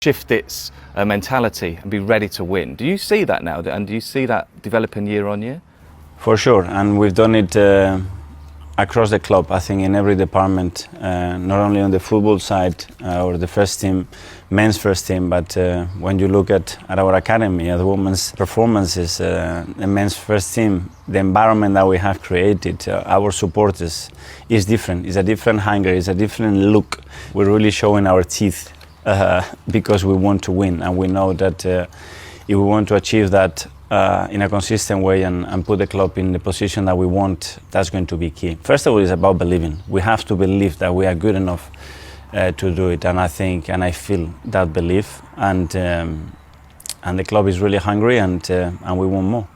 shift its mentality and be ready to win. Do you see that now, and do you see that developing year on year? For sure, and we've done it across the club, I think, in every department, not only on the football side or the first team, men's first team, but when you look at our academy, at the women's performances, the men's first team, the environment that we have created, our supporters, is different. It's a different hunger, it's a different look. We're really showing our teeth because we want to win, and we know that if we want to achieve that in a consistent way and put the club in the position that we want, that's going to be key. First of all, it's about believing. We have to believe that we are good enough to do it, and I think and I feel that belief, and the club is really hungry, and we want more.